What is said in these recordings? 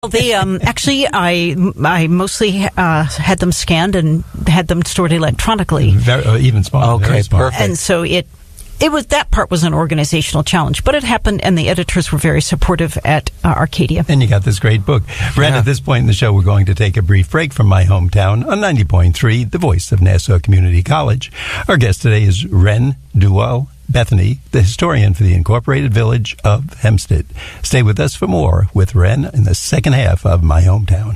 They actually, I mostly had them scanned and had them stored electronically. Even smaller. Okay, perfect. And so it was, that part was an organizational challenge, but it happened, and the editors were very supportive at Arcadia. And you got this great book. Ren, at this point in the show, we're going to take a brief break from my hometown on 90.3, the voice of Nassau Community College. Our guest today is Reine Duell Bethany, the historian for the Incorporated Village of Hempstead. Stay with us for more with Ren in the second half of My Hometown.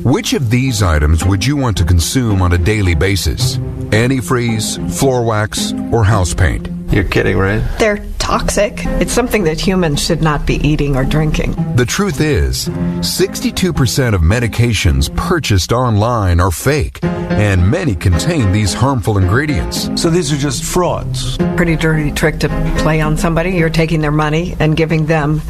Which of these items would you want to consume on a daily basis? Antifreeze, floor wax, or house paint? You're kidding, right? They're toxic. It's something that humans should not be eating or drinking. The truth is, 62% of medications purchased online are fake, and many contain these harmful ingredients. So these are just frauds. Pretty dirty trick to play on somebody. You're taking their money and giving them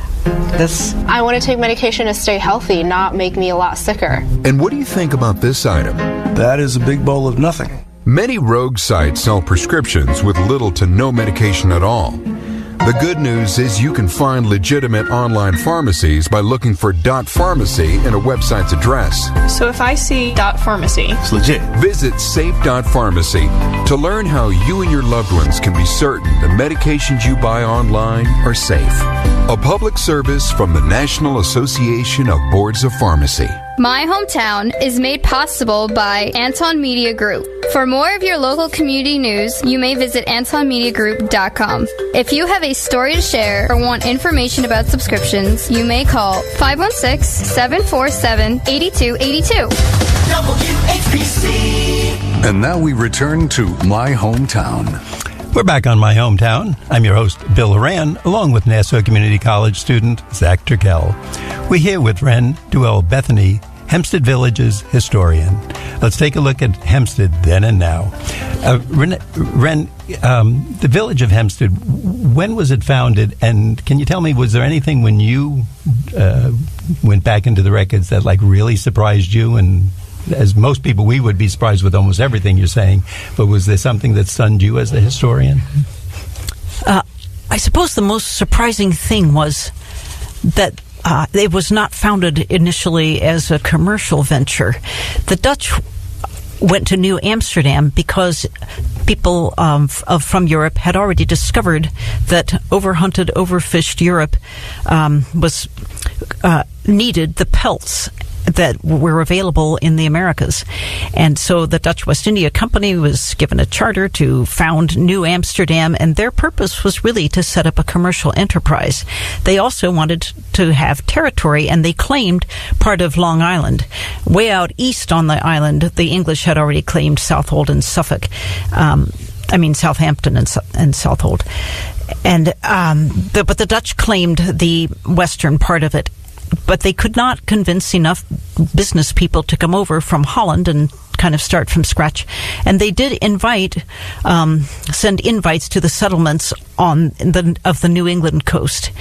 this. I want to take medication to stay healthy, not make me a lot sicker. And what do you think about this item? That is a big bowl of nothing. Many rogue sites sell prescriptions with little to no medication at all. The good news is you can find legitimate online pharmacies by looking for .pharmacy in a website's address. So if I see .pharmacy, It's legit. Visit safe.pharmacy to learn how you and your loved ones can be certain the medications you buy online are safe. A public service from the National Association of Boards of Pharmacy. My Hometown is made possible by Anton Media Group. For more of your local community news, you may visit AntonMediaGroup.com. If you have a story to share or want information about subscriptions, you may call 516-747-8282. WHPC. And now we return to My Hometown. We're back on My Hometown. I'm your host, Bill Horan, along with Nassau Community College student Zach Turkel. We're here with Reine Duell Bethany, Hempstead Village's historian. Let's take a look at Hempstead then and now. Ren, the Village of Hempstead, when was it founded? And can you tell me, was there anything when you went back into the records that really surprised you? And as most people, we would be surprised with almost everything you're saying. But was there something that stunned you as a historian? I suppose the most surprising thing was that it was not founded initially as a commercial venture. The Dutch went to New Amsterdam because people from Europe had already discovered that overhunted, overfished Europe needed the pelts that were available in the Americas. And so the Dutch West India Company was given a charter to found New Amsterdam, and their purpose was really to set up a commercial enterprise. They also wanted to have territory, and they claimed part of Long Island. Way out east on the island, the English had already claimed Southold and Suffolk. Southampton and Southold. And but the Dutch claimed the western part of it. But they could not convince enough business people to come over from Holland and kind of start from scratch. And they did send invites to the settlements of the New England coast.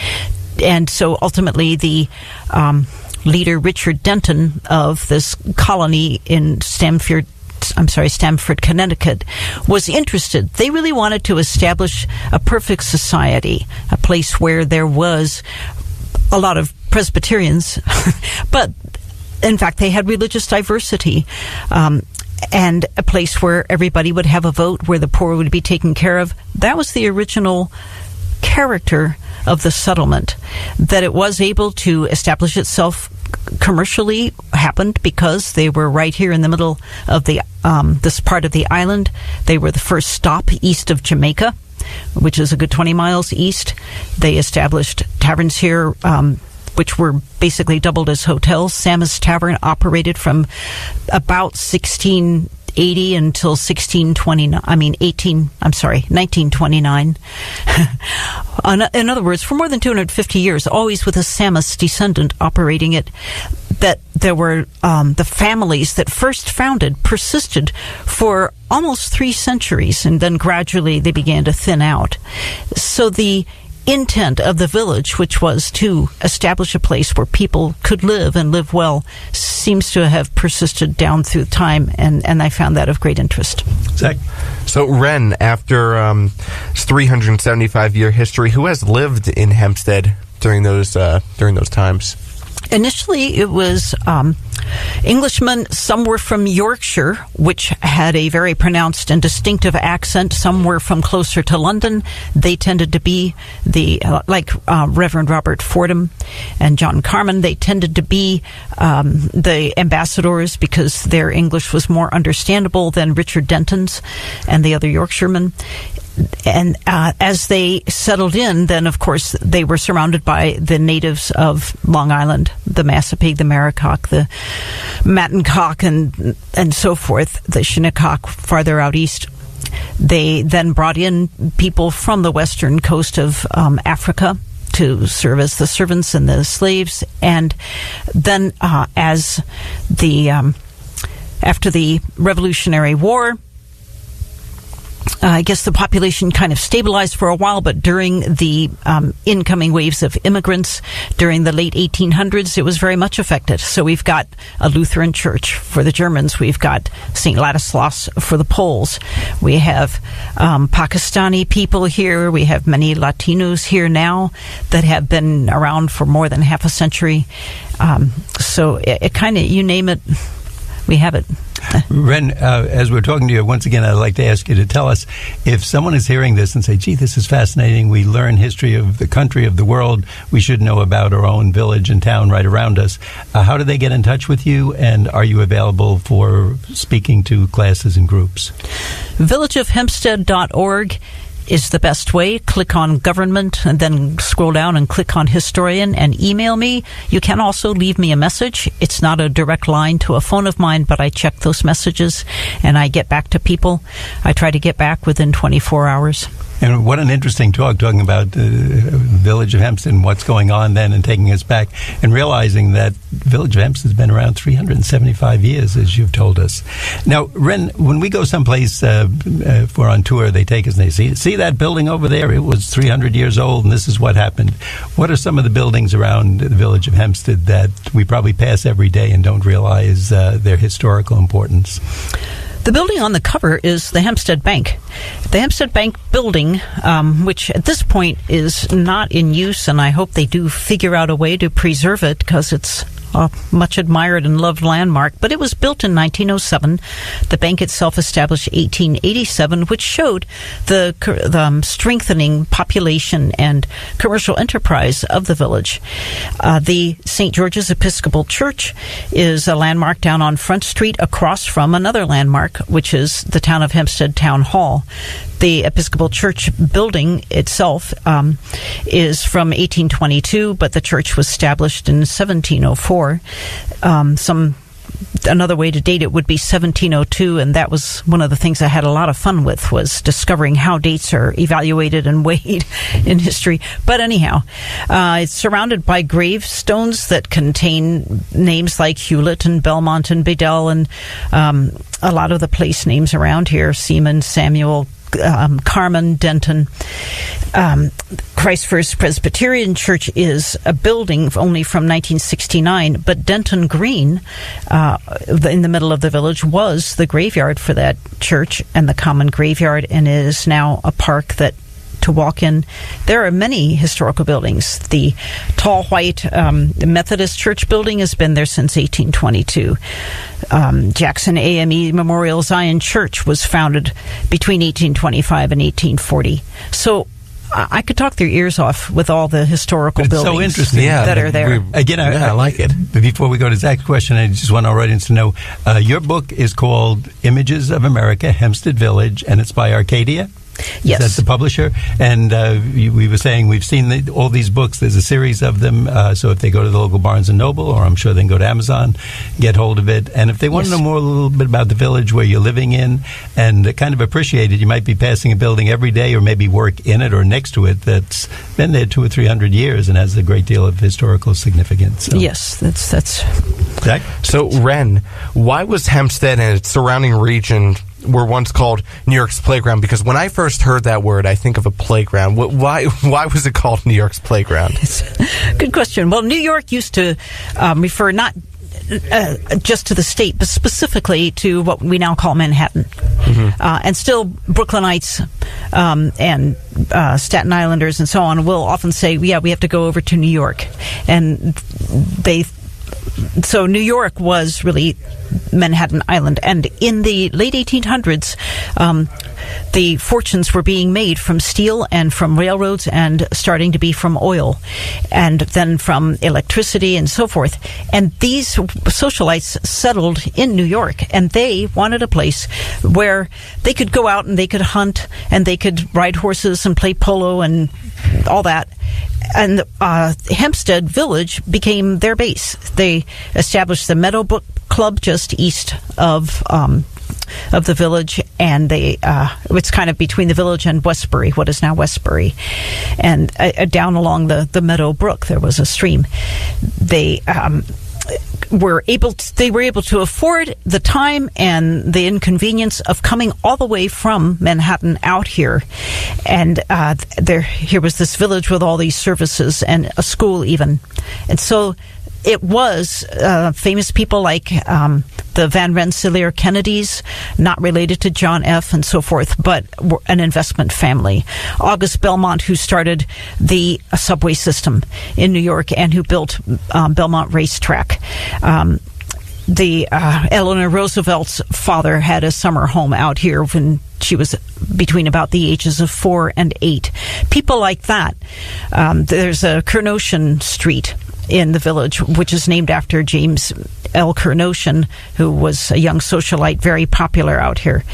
And so ultimately the leader, Richard Denton, of this colony in Stamford, Connecticut, was interested. They really wanted to establish a perfect society, a place where there was a lot of Presbyterians, but in fact they had religious diversity, and a place where everybody would have a vote, where the poor would be taken care of. That was the original character of the settlement. That it was able to establish itself commercially happened because they were right here in the middle of the this part of the island. They were the first stop east of Jamaica, which is a good 20 miles east. They established taverns here, which were basically doubled as hotels. Sam's Tavern operated from about 1680 until 1929. In other words, for more than 250 years, always with a Sammis descendant operating it. That there were the families that first founded persisted for almost 3 centuries, and then gradually they began to thin out. So the intent of the village, which was to establish a place where people could live and live well, seems to have persisted down through time, and I found that of great interest. Zach? So, Ren, after its 375-year history, who has lived in Hempstead during those times? Initially, it was Englishmen. Some were from Yorkshire, which had a very pronounced and distinctive accent. Some were from closer to London. They tended to be like Reverend Robert Fordham and John Carman. They tended to be the ambassadors because their English was more understandable than Richard Denton's and the other Yorkshiremen. And as they settled in, then, of course, they were surrounded by the natives of Long Island, the Massapequa, the Maricock, the Mattencock, and so forth, the Shinnecock farther out east. They then brought in people from the western coast of Africa to serve as the servants and the slaves. And then after the Revolutionary War, I guess the population kind of stabilized for a while, but during the incoming waves of immigrants during the late 1800s, it was very much affected. So we've got a Lutheran church for the Germans. We've got St. Ladislaus for the Poles. We have Pakistani people here. We have many Latinos here now that have been around for more than half a century. So it kind of, you name it, we have it. Ren, as we're talking to you, once again, I'd like to ask you to tell us, if someone is hearing this and say, gee, this is fascinating, we learn history of the country, of the world, we should know about our own village and town right around us, how do they get in touch with you, and are you available for speaking to classes and groups? villageofhempstead.org is the best way. Click on government and then scroll down and click on historian and email me. You can also leave me a message. It's not a direct line to a phone of mine, but I check those messages and I get back to people. I try to get back within 24 hours. And what an interesting talk, talking about the Village of Hempstead and what's going on then, and taking us back and realizing that Village of Hempstead has been around 375 years, as you've told us. Now, Ren, when we go someplace for on tour, they take us and they see that building over there? It was 300 years old, and this is what happened. What are some of the buildings around the Village of Hempstead that we probably pass every day and don't realize their historical importance? The building on the cover is the Hempstead Bank. The Hempstead Bank building, which at this point is not in use, and I hope they do figure out a way to preserve it because it's a much admired and loved landmark, but it was built in 1907. The bank itself established 1887, which showed the strengthening population and commercial enterprise of the village. The St. George's Episcopal Church is a landmark down on Front Street across from another landmark, which is the town of Hempstead Town Hall. The Episcopal Church building itself is from 1822, but the church was established in 1704. Another way to date it would be 1702, and that was one of the things I had a lot of fun with, was discovering how dates are evaluated and weighed in history. But anyhow, it's surrounded by gravestones that contain names like Hewlett and Belmont and Bedell and a lot of the place names around here, Seaman, Samuel, Carman, Denton. Christ First Presbyterian Church is a building only from 1969, but Denton Green, in the middle of the village, was the graveyard for that church and the common graveyard, and it is now a park that to walk in. There are many historical buildings. The tall white Methodist Church building has been there since 1822. Jackson AME Memorial Zion Church was founded between 1825 and 1840. So I could talk their ears off with all the historical buildings so interesting. That are there. Again, I like it. Before we go to Zach's question, I just want our audience to know, your book is called Images of America, Hempstead Village, and it's by Arcadia? Yes. That's the publisher. And we were saying we've seen all these books. There's a series of them. So if they go to the local Barnes & Noble, or I'm sure they can go to Amazon, get hold of it. And if they want to know more a little bit about the village where you're living in and kind of appreciate it, you might be passing a building every day or maybe work in it or next to it that's been there 200 or 300 years and has a great deal of historical significance. So. Yes, that's Zach? So, Ren, why was Hempstead and its surrounding region were once called New York's playground? Because when I first heard that word, I think of a playground. Why was it called New York's playground? Good question. Well, New York used to refer not just to the state, but specifically to what we now call Manhattan. Mm-hmm. And still Brooklynites and Staten Islanders and so on will often say, yeah, we have to go over to New York. And they so New York was really Manhattan Island, and in the late 1800s, the fortunes were being made from steel and from railroads and starting to be from oil and then from electricity and so forth. And these socialites settled in New York, and they wanted a place where they could go out and they could hunt and they could ride horses and play polo and all that. And Hempstead Village became their base. They established the Meadowbrook Club just east of the village, and it's kind of between the village and Westbury, what is now Westbury, and down along the Meadow Brook there was a stream. They were able to afford the time and the inconvenience of coming all the way from Manhattan out here, and here was this village with all these services and a school even, and so it was famous people like the Van Rensselaer Kennedys, not related to John F. and so forth, but an investment family. August Belmont, who started the subway system in New York and who built Belmont Racetrack. Eleanor Roosevelt's father had a summer home out here when she was between about the ages of 4 and 8. People like that. There's a Kernocian Street in the village, which is named after James L. Kernocian, who was a young socialite, very popular out here.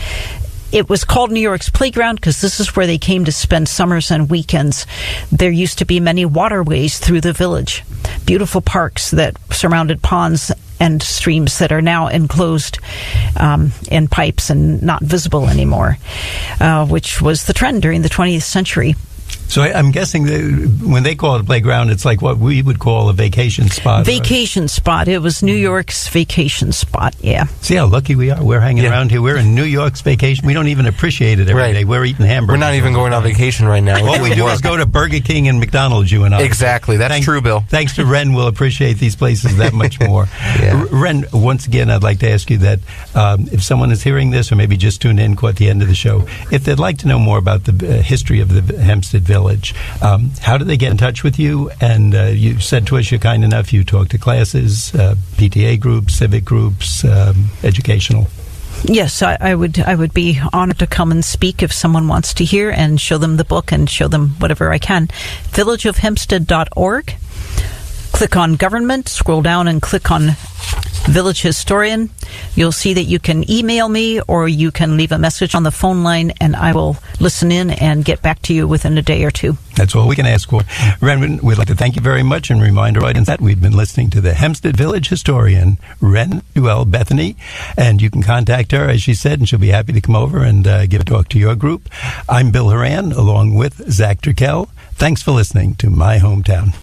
It was called New York's Playground because this is where they came to spend summers and weekends. There used to be many waterways through the village, beautiful parks that surrounded ponds and streams that are now enclosed in pipes and not visible anymore, which was the trend during the 20th century. So I'm guessing that when they call it a playground, it's like what we would call a vacation spot. Vacation spot. It was New York's vacation spot, yeah. See how lucky we are? We're hanging around here. We're in New York's vacation. We don't even appreciate it every day. We're eating hamburgers. We're not even going on vacation right now. All we do is go to Burger King and McDonald's, you and I. Exactly. That's true, Bill. Thanks to Ren, we'll appreciate these places that much more. Ren, once again, I'd like to ask you that if someone is hearing this or maybe just tuned in at the end of the show, if they'd like to know more about the history of the Hempstead Village, how do they get in touch with you? And you said to us you're kind enough, you talk to classes, PTA groups, civic groups, educational. Yes, I would be honored to come and speak if someone wants to hear and show them the book and show them whatever I can. villageofhempstead.org. Click on Government, scroll down and click on Village Historian. You'll see that you can email me or you can leave a message on the phone line, and I will listen in and get back to you within a day or two. That's all we can ask for. Ren, we'd like to thank you very much and remind our audience that we've been listening to the Hempstead Village Historian, Reine Duell Bethany, and you can contact her, as she said, and she'll be happy to come over and give a talk to your group. I'm Bill Horan, along with Zach Turkel. Thanks for listening to My Hometown.